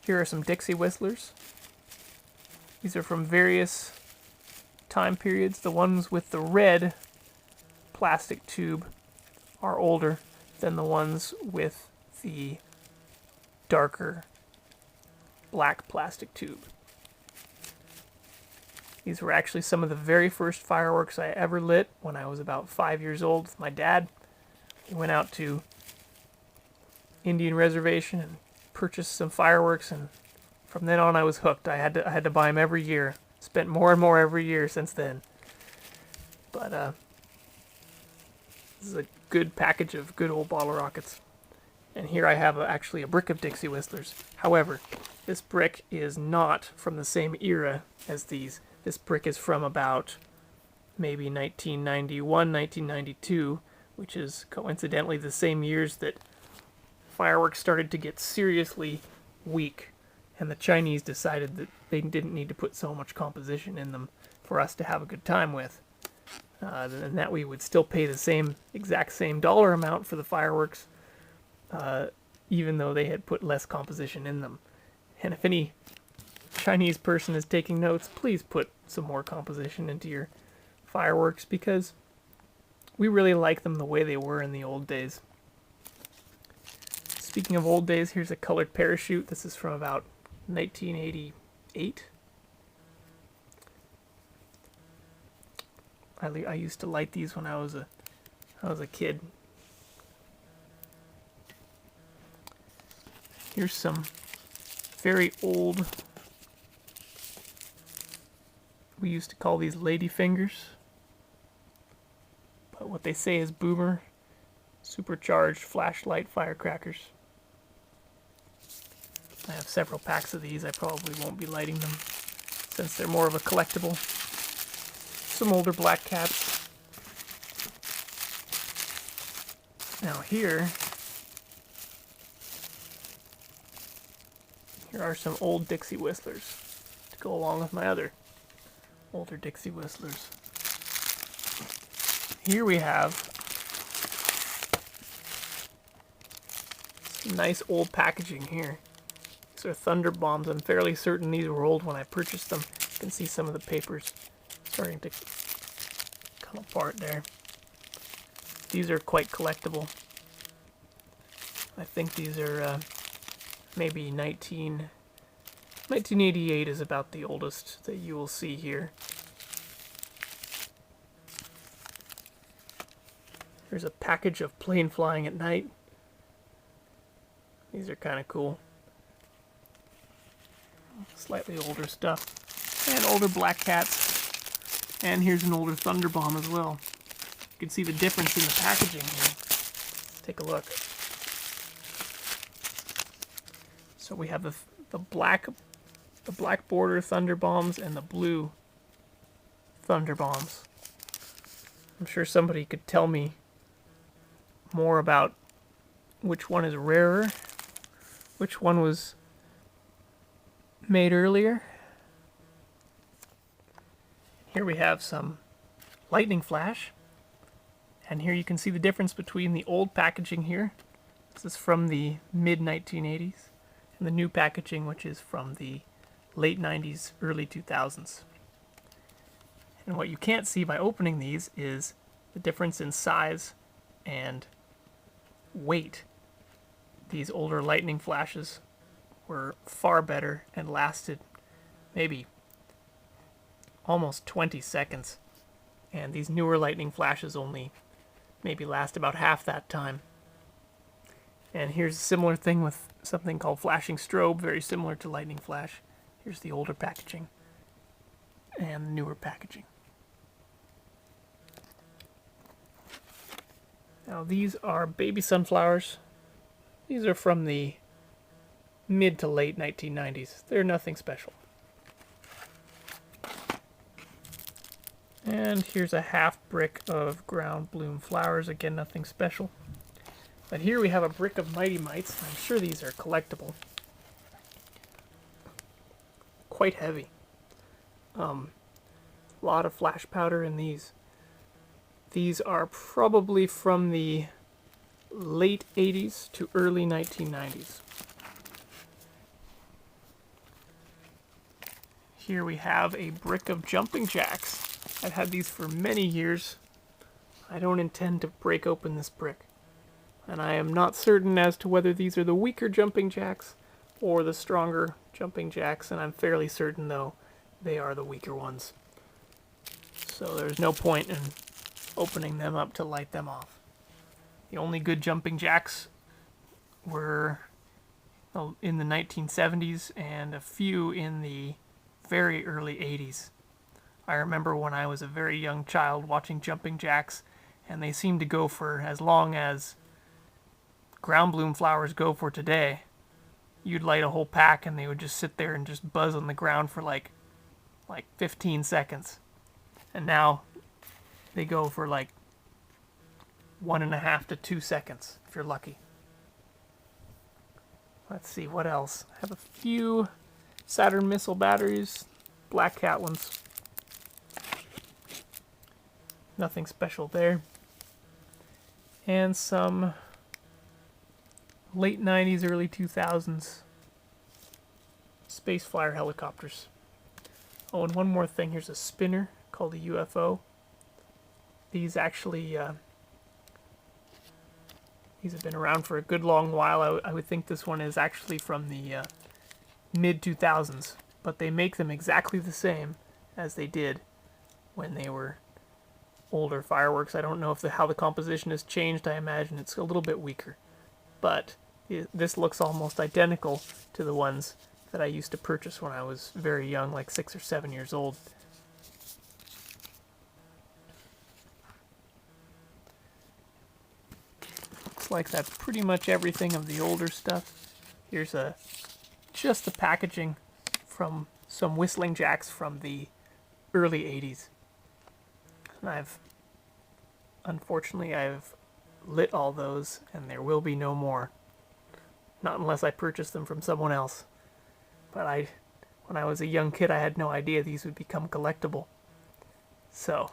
Here are some Dixie whistlers. These are from various time periods. The ones with the red plastic tube are older than the ones with the darker black plastic tube. These were actually some of the very first fireworks I ever lit when I was about 5 years old with my dad. We went out to Indian Reservation and purchased some fireworks, and from then on I was hooked. I had to buy them every year. Spent more and more every year since then. But this is a good package of good old bottle rockets. And here I have actually a brick of Dixie whistlers. However, this brick is not from the same era as these. This brick is from about maybe 1991, 1992, which is coincidentally the same years that fireworks started to get seriously weak, and the Chinese decided that they didn't need to put so much composition in them for us to have a good time with. And that we would still pay the exact same dollar amount for the fireworks, even though they had put less composition in them. And if any Chinese person is taking notes, please put some more composition into your fireworks, because we really like them the way they were in the old days. Speaking of old days, here's a colored parachute. This is from about 1988. I used to light these when I was a kid. Here's some very old, we used to call these lady fingers, but what they say is boomer supercharged flashlight firecrackers. I have several packs of these. I probably won't be lighting them since they're more of a collectible. Some older black caps. Now here are some old Dixie whistlers to go along with my other older Dixie whistlers. Here we have some nice old packaging here. These are Thunder Bombs. I'm fairly certain these were old when I purchased them. You can see some of the papers starting to come apart there. These are quite collectible. I think these are maybe 1988 is about the oldest that you will see here. There's a package of Plane Flying at Night. These are kind of cool. Slightly older stuff. And older Black Cats. And here's an older Thunder Bomb as well. You can see the difference in the packaging here. Let's take a look. So we have the black border Thunder Bombs and the blue Thunder Bombs. I'm sure somebody could tell me more about which one is rarer, which one was made earlier. Here we have some lightning flash, and here you can see the difference between the old packaging here. This is from the mid-1980s, and the new packaging, which is from the late 90s, early 2000s. And what you can't see by opening these is the difference in size and weight. These older lightning flashes were far better and lasted maybe almost 20 seconds. And these newer lightning flashes only maybe last about half that time. And here's a similar thing with something called flashing strobe, very similar to lightning flash. Here's the older packaging and the newer packaging. Now these are baby sunflowers. These are from the mid to late 1990s. They're nothing special. And here's a half brick of ground bloom flowers. Again, nothing special. But here we have a brick of Mighty Mites. I'm sure these are collectible. Quite heavy. A lot of flash powder in these. These are probably from the late 80s to early 1990s. Here we have a brick of jumping jacks. I've had these for many years. I don't intend to break open this brick. And I am not certain as to whether these are the weaker jumping jacks or the stronger jumping jacks, and I'm fairly certain, though, they are the weaker ones. So there's no point in opening them up to light them off. The only good jumping jacks were in the 1970s and a few in the very early 80s. I remember when I was a very young child watching jumping jacks, and they seemed to go for as long as ground bloom flowers go for today. You'd light a whole pack and they would just sit there and just buzz on the ground for like 15 seconds. And now they go for like 1.5 to 2 seconds if you're lucky. Let's see, what else? I have a few Saturn missile batteries, Black Cat ones. Nothing special there. And some late 90s, early 2000s space flyer helicopters. Oh, and one more thing. Here's a spinner called a UFO. These actually, these have been around for a good long while. I would think this one is actually from the mid-2000s, but they make them exactly the same as they did when they were older fireworks. I don't know if how the composition has changed. I imagine it's a little bit weaker, but this looks almost identical to the ones that I used to purchase when I was very young, like 6 or 7 years old. Looks like that's pretty much everything of the older stuff. Here's just the packaging from some whistling jacks from the early 80s. And unfortunately I've lit all those, and there will be no more. Not unless I purchase them from someone else. But when I was a young kid, I had no idea these would become collectible. So